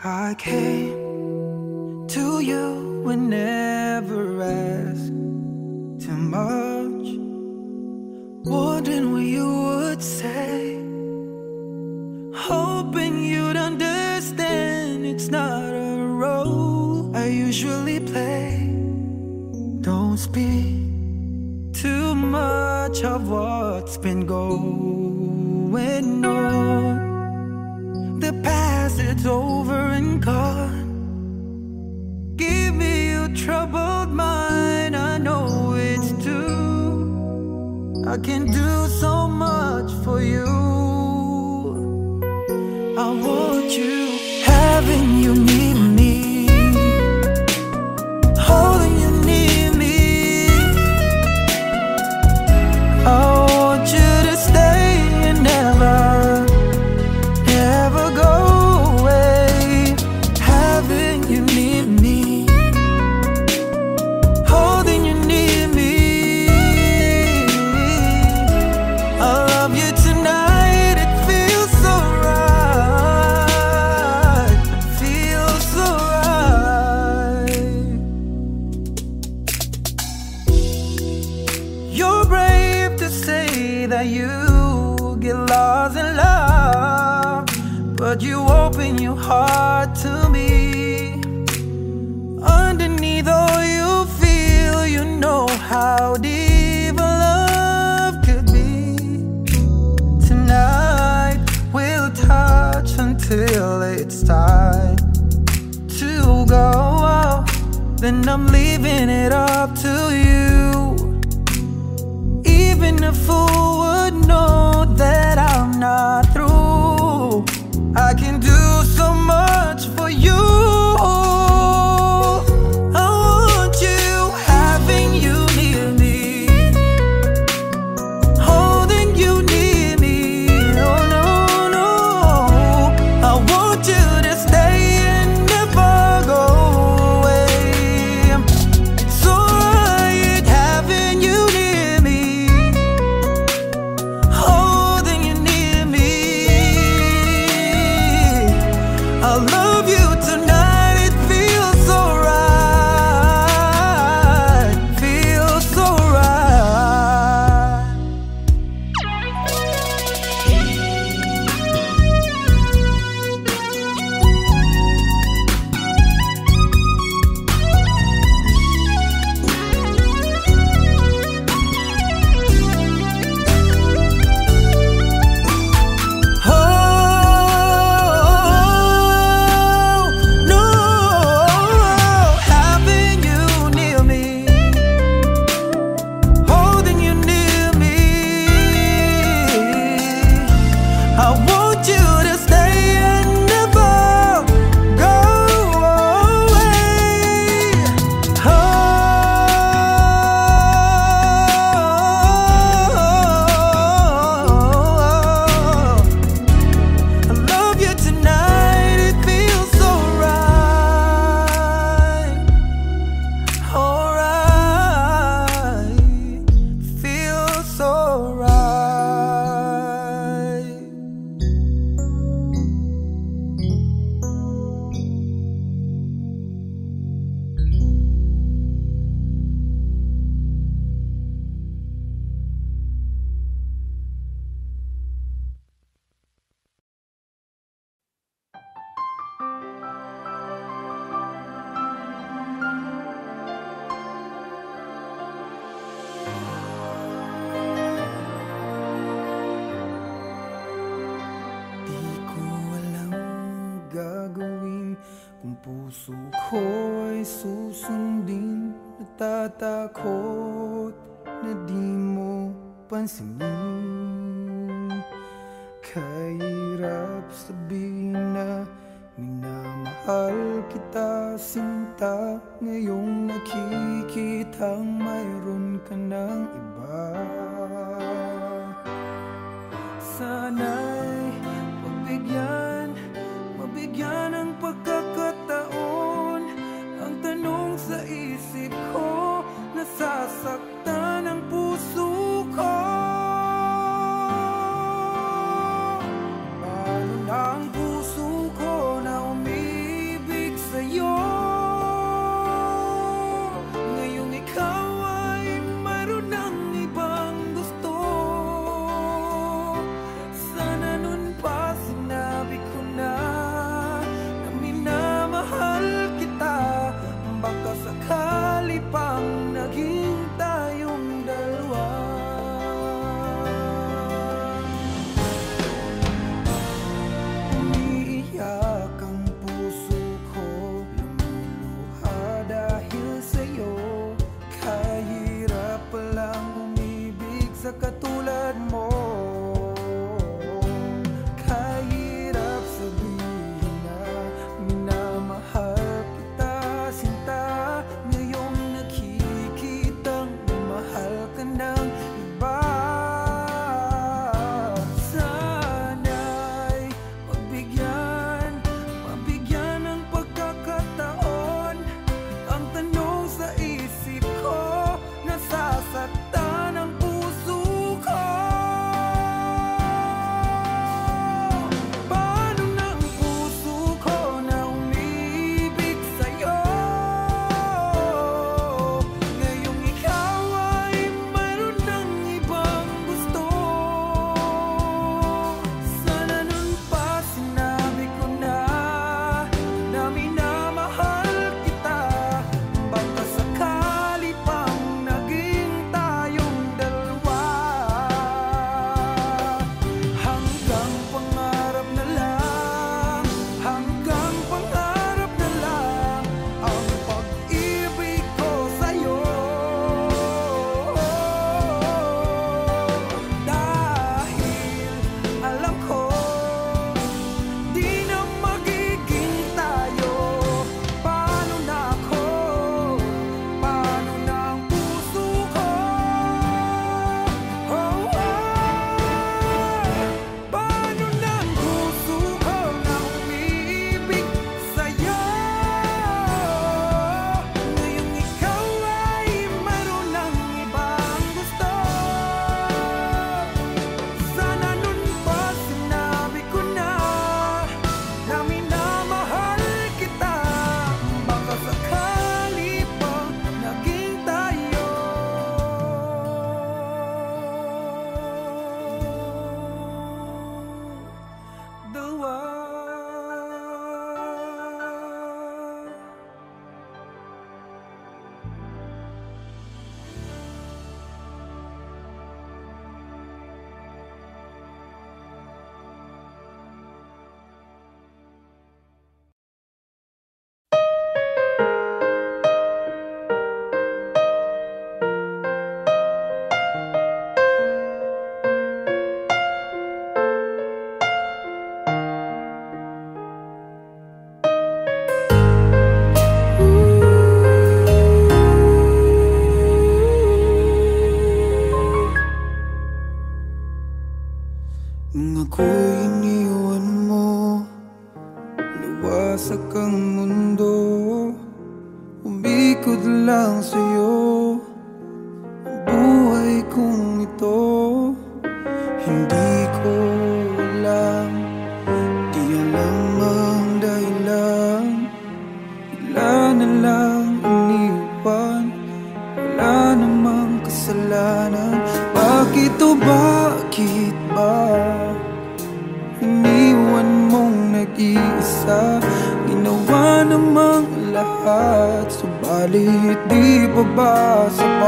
I came to you and never asked too much, wondering what you would say, hoping you'd understand it's not a role I usually play. Don't speak too much of what's been going on. The past, it's over and gone. Give me your troubled mind, I know it's true. I can do so much for you. I want you, having you near me, holding you near me. I want you to stay and never, never go away. Having you near me, holding you near me. I love you tonight, it feels so right, feels so right. You're brave to say that you get lost in love, but you open your heart to me. Underneath all you feel, you know how deep a love could be. Tonight we'll touch until it's time to go. Then I'm leaving it up to you. Even a fool would know that I'm not through. I can do so much for you. I want you, having you near me, holding you near me. Oh no, no, I want you to stay and never go away. It's alright, having you near me, holding you near me. I love you tonight, it feels so right, feels so right. Oh no, having you near me, holding you near me. I want you to stay and never go away. Oh, I love you tonight, it feels so right, alright, feels so right. Di ko alam ang gagawin kung puso ko'y susundin. Natatakot na di mo pansinin. Kahirap sabihin na minamahal kita, sinta. Ngayong nakikitang mayroon ka ng iba. Sana'y mabigyan ng pagkakataon. Ang tanong sa isip ko, nasasaktan ang puso ko. Paano na ang puso ko na umiiyak? Nung ako'y iniwan mo, luwasak ang mundo, umikot lang sa'yo ang buhay kong ito. Hindi ko alam, di alam ang dahilan, bigla na lang iniwan, wala namang kasalanan. Bakit o bakit ba iniwan mong nag-iisa? Ginawa namang lahat, subalit di pa ba sapat?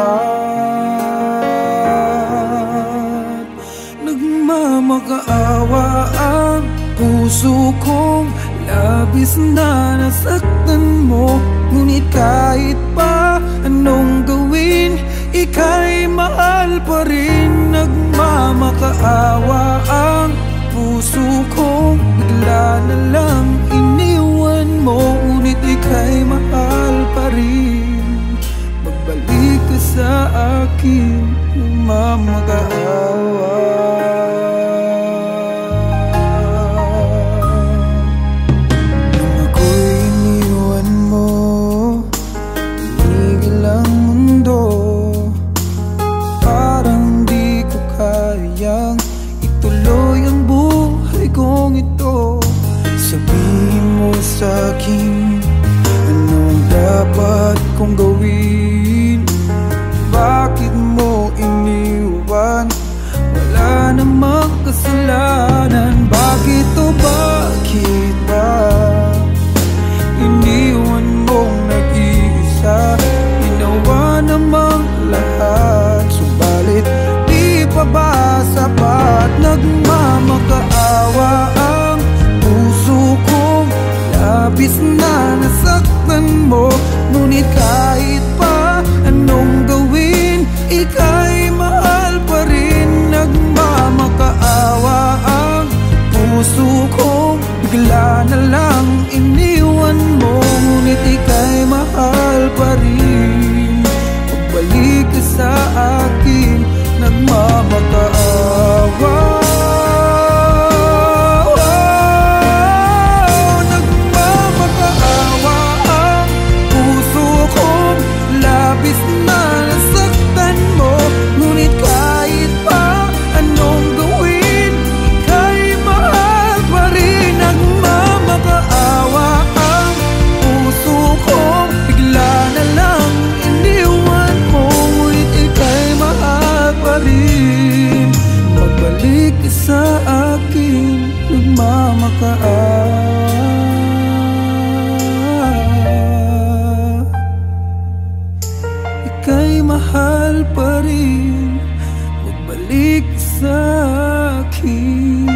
Nagmamakaawa ang puso kong labis na nasaktan mo, ngunit kahit pa anong gawin, ika'y mahal pa rin. Nagmamakaawa ang puso kong bigla na lang iniwan mo, ngunit ika'y mahal pa rin. Magbalik ka sa akin, nagmamakaawa. Nung ako'y iniwan mo, tumigil ang mundo, parang di ko kayang ituloy ang buhay kong ito. Sabihin mo sa'kin, anong dapat kong gawin? Bakit mo iniwan? Wala namang kasalanan. Bakit o bakit ba iniwan mong nag-iisa? Ginawa namang lahat, subalit di pa ba sapat? Nagmamakaawa ang puso kong labis na nasaktan mo, ngunit kahit pa anong gawin, ika'y mahal pa rin. Nagmamakaawa ang puso kong bigla na lang iniwan mo, ngunit ika'y mahal pa rin. Pagbalik ka sa akin, nagmamakaawa. Nagmamakaawa ang puso kong labis na nasaktan mo, ngunit kahit pa anong gawin, ika'y mahal pa rin. Nagmamakaawa ang puso kong bigla na lang iniwan mo, ngunit ika'y mahal pa rin. Magbalik ka sa akin, nagmamakaawa. Ika'y mahal pa rin. Magbalik ka sa akin,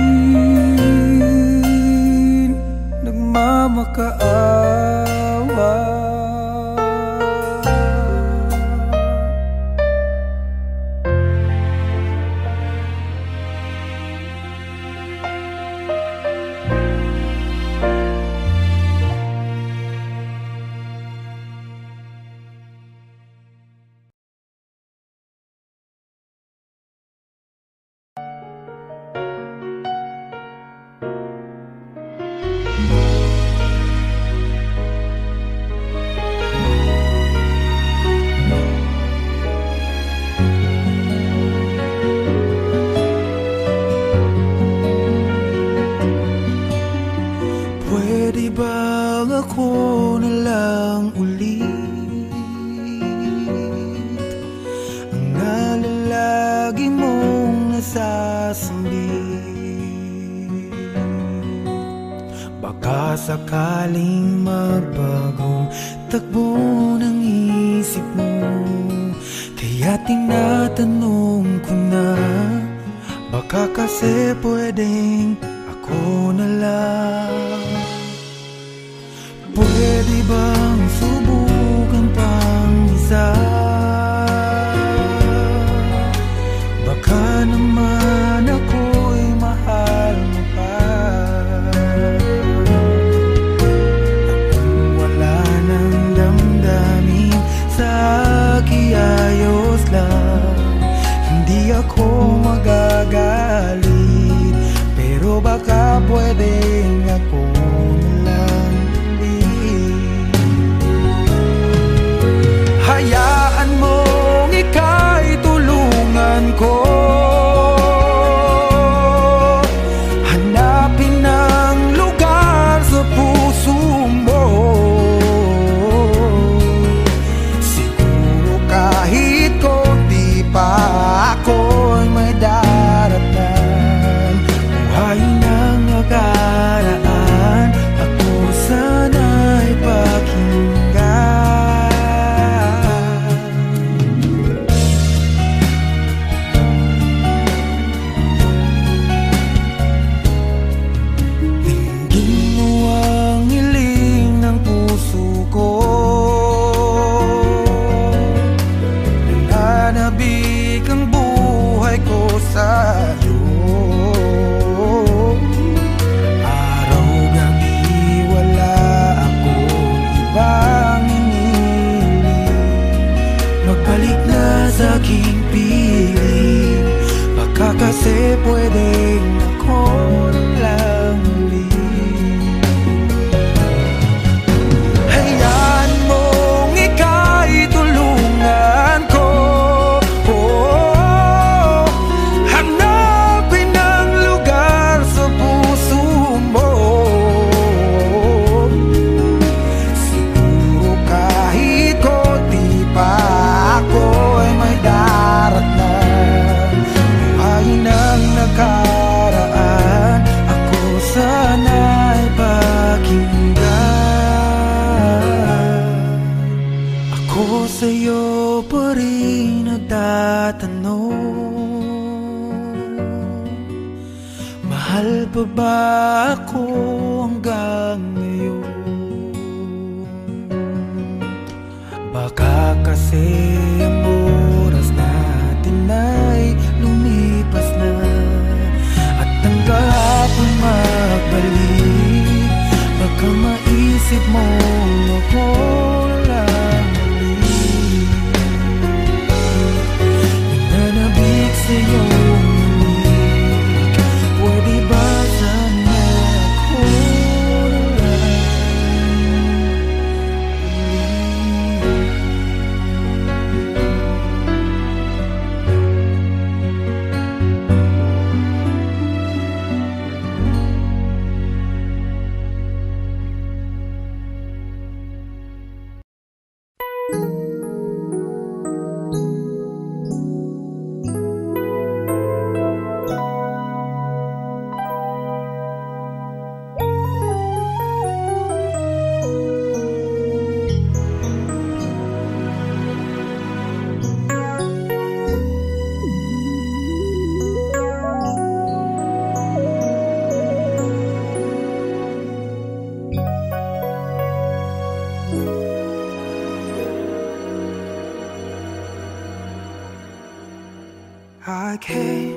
nagmamakaawa. Pwede bang ako na lang ulit ang nalalagi mong nasasambit? Baka sakaling magbagong takbo ng isip mo, kaya tinatanong ko na, baka kasi pwedeng ako na lang. Pwede bang subukan pang isa? Baka naman ako'y mahal mo pa. Akong wala nang damdamin, sa akin ayos lang. Hindi ako magagalit, baka pwedeng ako nalang ulit. Hayaan mong ika'y tulungan ko, hanapin ang lugar sa puso mo. Siguro kahit konti pa ako'y may daratan. Buhay ng nakaraan, ako sana'y pakinggan. Dinggin mo ang hiling ng puso ko, nananabik ang buhay ko sa'yo. Araw-gabi wala akong ibang hinihiling. Magbalik na sa aking piling, baka kasi pwedeng ako nalang ulit. Hayaan mong ika'y tulungan ko, hanapin ang lugar sa puso mo. Siguro kahit konti pa ako'y may daratan. Buhay ng nakaraan, ako sana'y pakinggan. Ako sa'yo pa rin nagtatanong, mahal pa ba ako hanggang ngayon? Baka kasi ang oras natin ay lumipas na, at ang kahapon magbalik. Baka maisip mo ako lang ulit. Nananabik sa'yo ulit, pwede ba sana ako nalang ulit? I came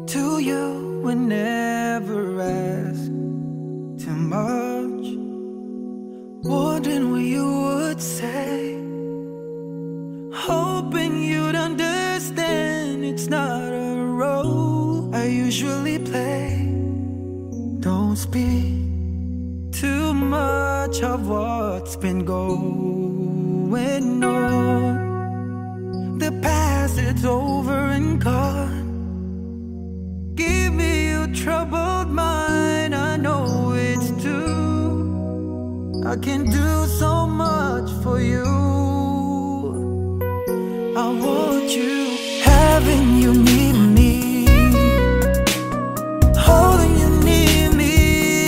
to you and never asked too much, wondering what you would say, hoping you'd understand it's not a role I usually play. Don't speak too much of what's been going on. The past, it's over and gone. Give me your troubled mind, I know it's true. I can do so much for you. I want you, having you near me, holding you near me.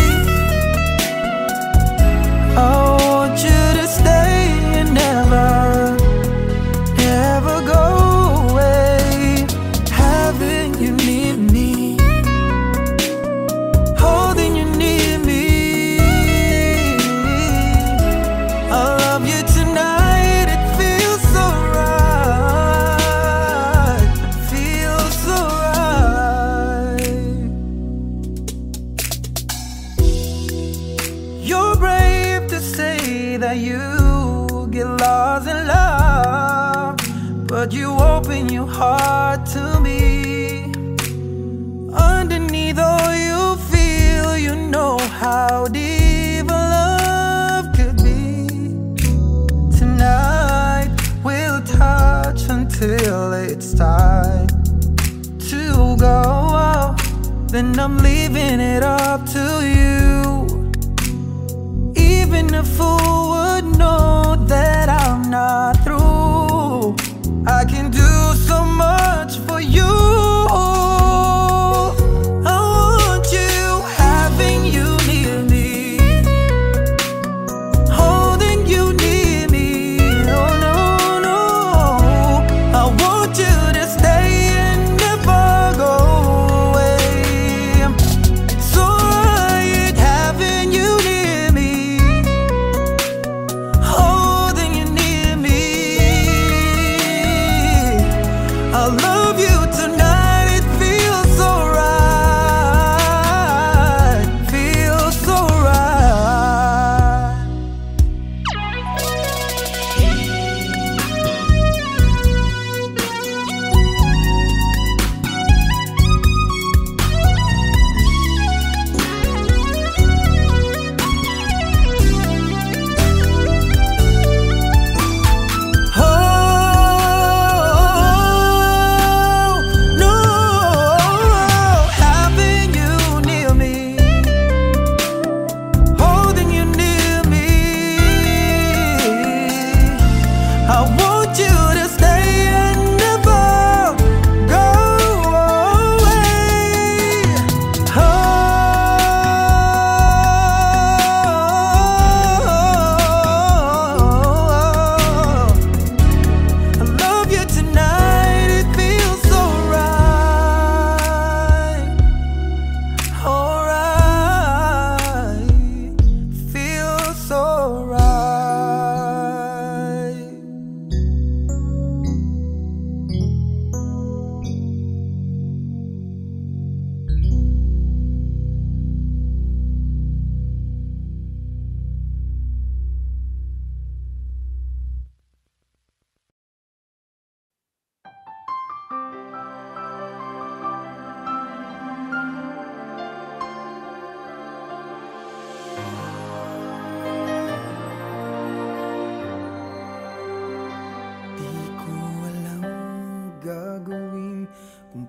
I want you to stay and never, never go away. Having you near me, holding you near me. I love you tonight, it feels so right, feels so right. You're brave to say that you get lost in love, but you open your heart to me. Underneath all you then I'm leaving it up to you. Even a fool would know that I'm not through. I can do so much for you.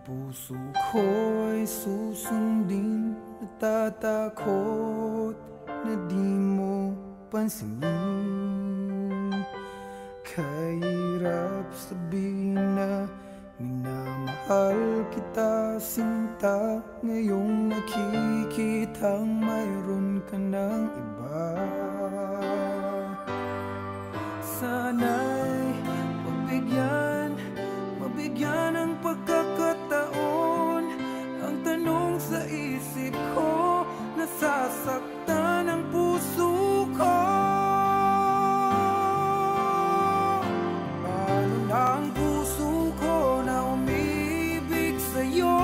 Puso ko ay susundin, natatakot na di mo pansinin. Kahirap sabihin na minamahal kita, sinta. Ngayong nakikitang mayroon ka ng iba. Sana'y mabigyan ng pagkakataon. Ang tanong sa isip ko, nasasaktan ang puso ko. Paano na ang puso ko na umibig sa'yo?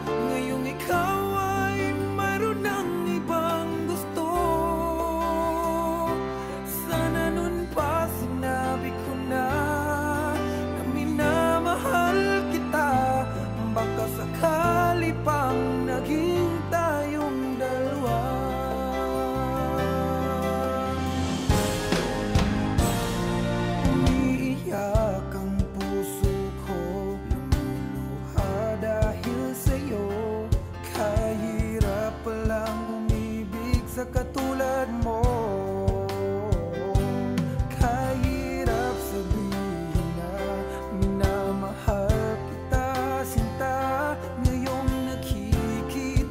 Ngayong ikaw ay mayroon ng ibang gusto. Sana nun pa sinabi ko na minamahal kita. Baka sakali pang naging tayong dalawa. Umiiyak ang puso ko, lumuluha dahil sa'yo. Kahirap palang umibig sa katulad mo. Kahirap sabihin na minamahal kita, sinta. Ngayong nakikita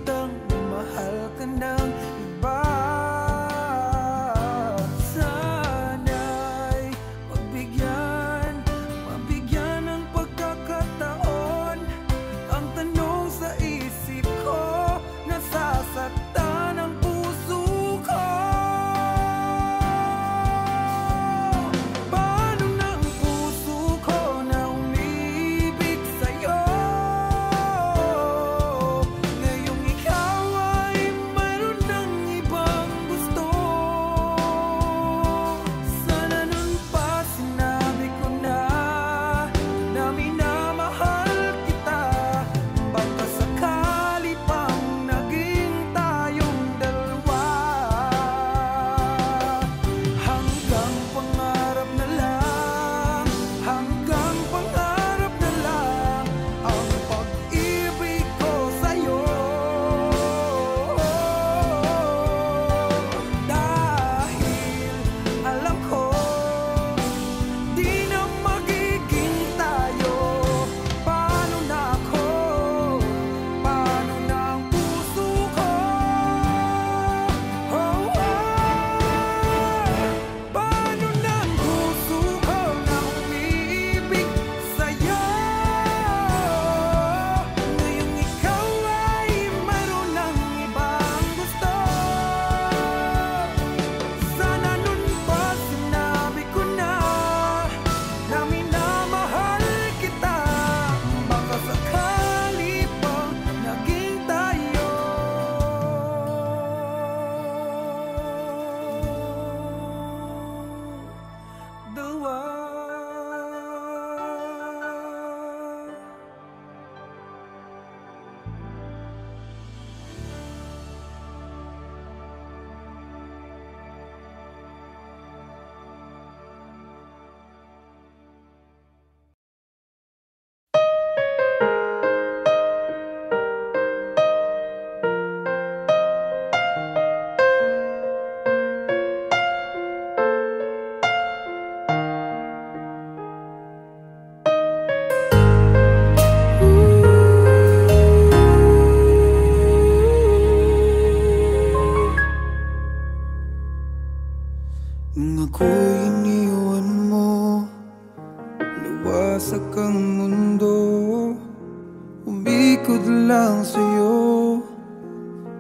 lang sa'yo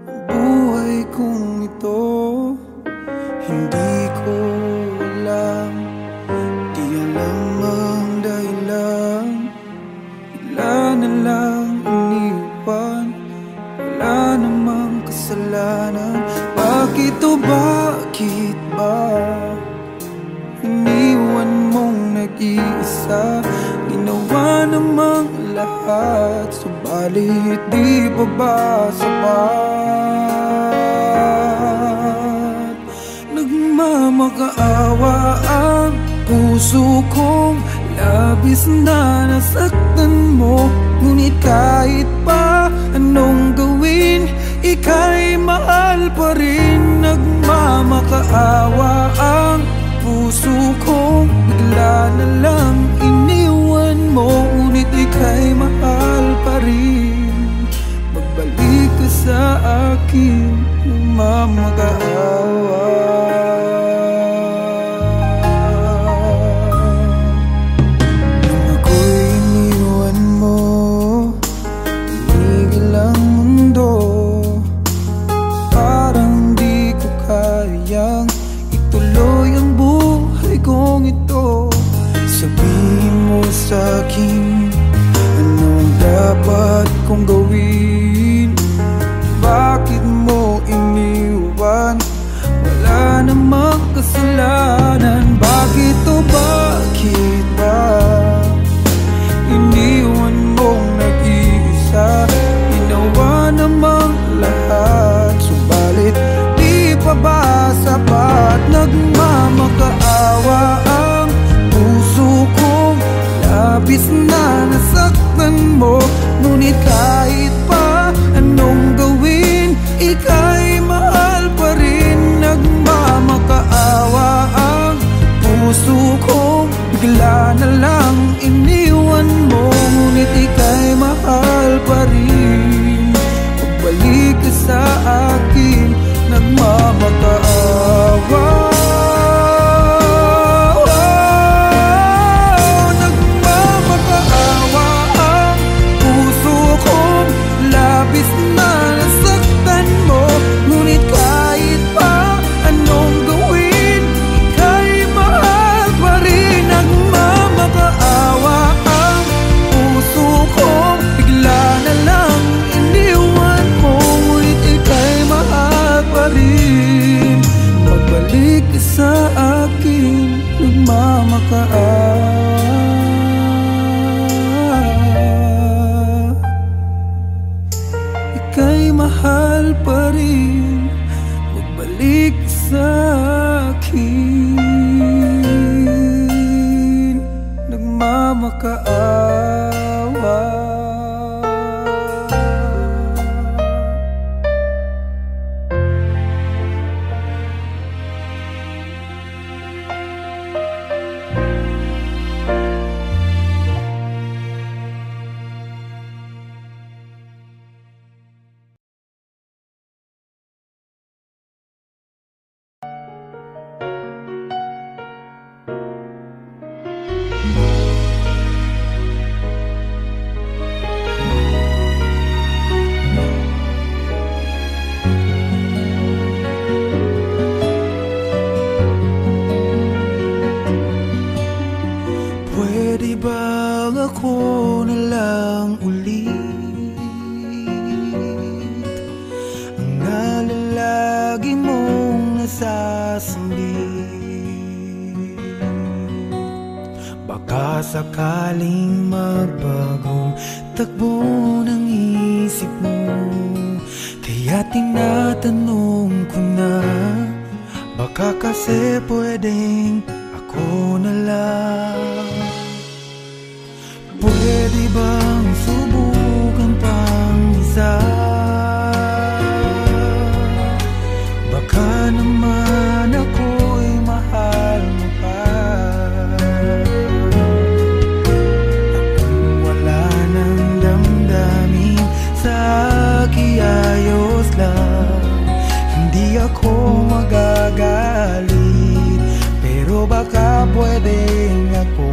ang buhay kong ito. Hindi ko alam, di alam ang dahilan. Bigla na lang iniwan, wala namang kasalanan. Bakit o bakit ba iniwan mong nag-iisa? Ginawa namang lahat, subalit di pa ba sapat? Nagmamakaawa ang puso kong labis na nasaktan mo. Ngunit kahit pa anong gawin, ika'y mahal pa rin. Nagmamakaawa ang puso kong bigla na lang iniwan mo. Ngunit ika'y mahal pa rin. Magbalik ka sa akin, nagmamakaawa. Nung ako'y iniwan mo, tumigil ang mundo. Parang di ko kayang ituloy ang buhay kong ito. Sabihin mo sa'kin, anong dapat kong gawin? Bakit mo iniwan? Wala namang kasalanan. Bakit o bakit ba iniwan mong nag-iisa? Ginawa namang lahat, subalit di pa ba sapat? Nagmamakaawa ang puso kong labis na nasaktan mo. Ngunit kahit pa anong gawin, ika'y mahal pa rin. Nagmamakaawa ang puso kong bigla na lang iniwan mo. Ngunit ika'y mahal pa rin. Magbalik ka sa akin, nagmamakaawa. Nagmamakaawa ang puso kong labis na nasaktan mo. Ngunit kahit pa anong gawin, ika'y mahal pa rin. Nagmamakaawa ang puso kong bigla na lang iniwan mo. Ngunit ika'y mahal pa rin. Magbalik ka sa akin, nagmamakaawa. Ika'y mahal pa rin. Magbalik ka sa akin, nagmamakaawa. Pwede bang ako na lang ulit ang nalalagi mong nasasambit? Baka sakaling magbagong takbo ng isip mo, kaya tinatanong ko na, baka kasi pwedeng ako na lang. Pwede bang subukan pang isa? Baka naman ako'y mahal mo pa. Kung wala nang damdamin sa kiayos lang, hindi ako magagalit. Pero baka pwedeng ako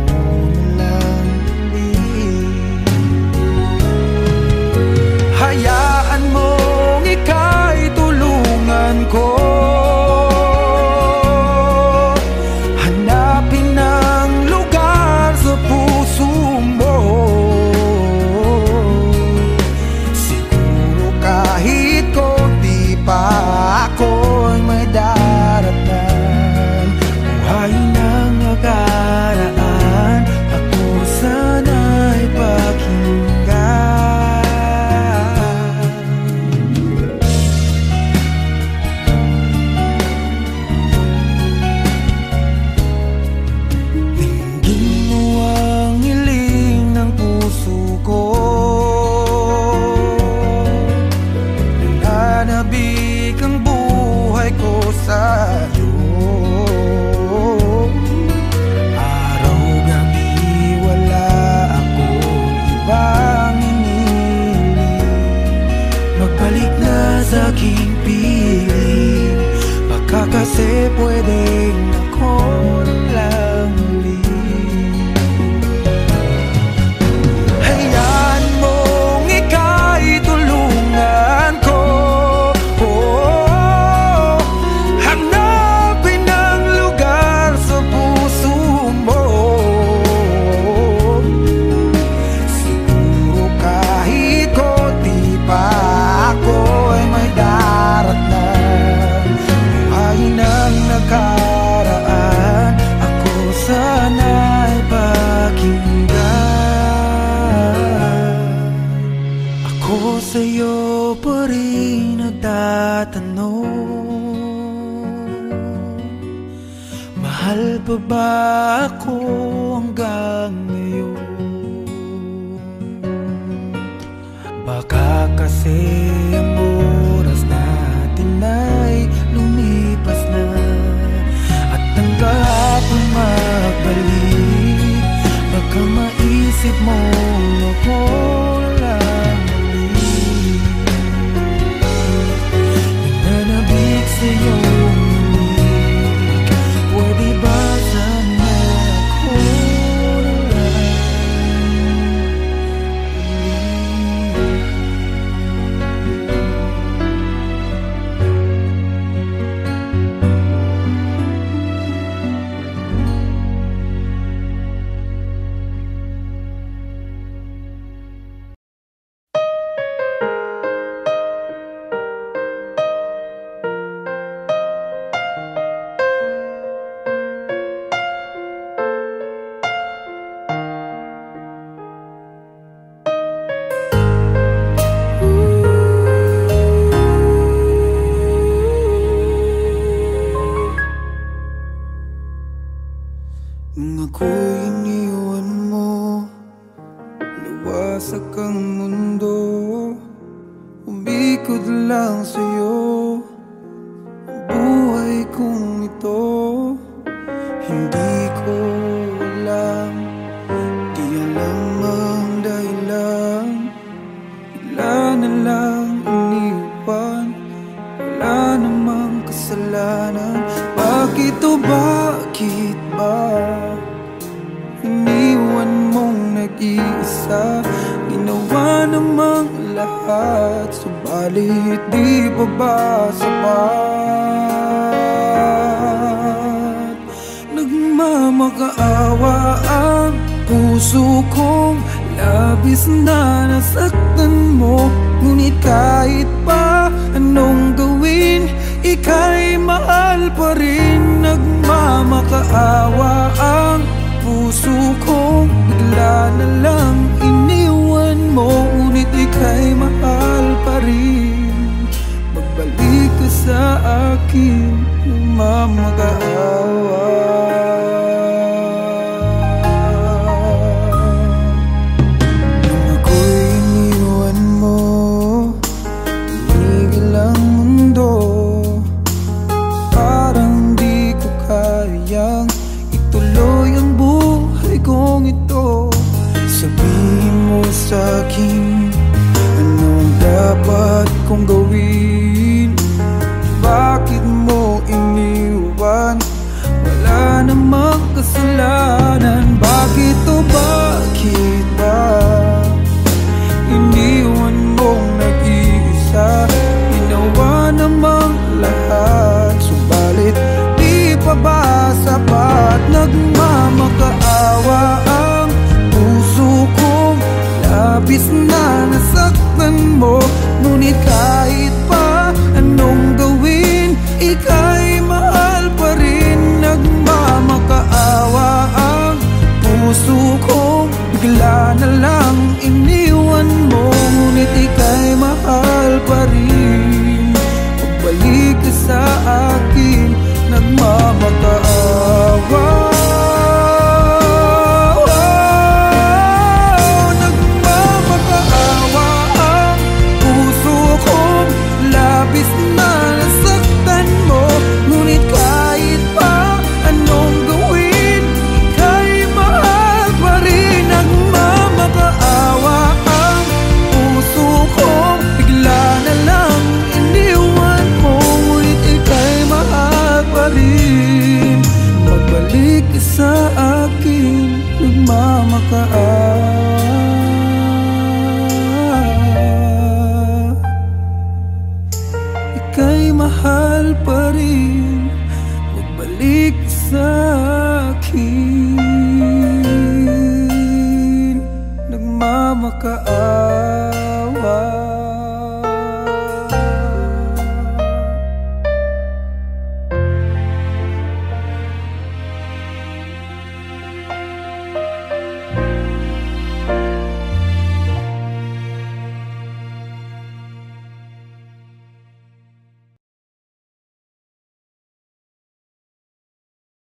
na lang ulit. Hayaan sa aking piling. Baka kasi pwedeng ako na lang ulit. Hayaan mong ika'y tulungan ko, hanapin ang lugar sa puso mo. Siguro kahit konti pa ako ay may daratnan. Buhayin ang nakaraan, ako sana'y pakinggan. Ako sa'yo pa rin nagtatanong, mahal pa ba ako hanggang ngayon? Baka kasi ang oras natin ay lumipas na, at ang kahapon magbalik. Baka maisip mo ako lang ulit. Nananabik sa'yo ulit. Pwede ba sana ako lang nung ako'y iniwan mo, luwasak ang mundo, umikot lang sa'yo ang buhay kong ito. Hindi ko alam, di alam ang dahilan, bigla na lang iniwan, wala namang kasalanan. Bakit o bakit ba iniwan mong nag-iisa? Ginawa namang lahat, subalit di pa ba sapat? Nagmamakaawa ang puso kong labis na nasaktan mo. Ngunit kahit pa anong gawin, ika'y mahal pa rin. Nagmamakaawa ang puso kong bigla na lang iniwan mo. Ngunit ika'y mahal pa rin. Magbalik ka sa akin, nagmamakaawa. Nung ako'y iniwan mo, tumigil ang mundo. Parang di ko kayang ituloy ang buhay kong ito. Sabihin mo sa'kin, anong dapat kong gawin? Bakit mo iniwan? Wala namang kasalanan. Bakit o bakit ba iniwan mong nag-iisa? Ginawa namang lahat, subalit di pa ba sapat? Nagmamakaawa ang puso kong labis na nasaktan mo. Ngunit kahit pa anong gawin, ika'y mahal pa rin. Nagmamakaawa ang puso kong bigla na lang iniwan mo. Ngunit ika'y mahal pa rin. Pagbalik ka sa akin, nagmamakaawa. Nagmamakaawa ang puso ko. makaabot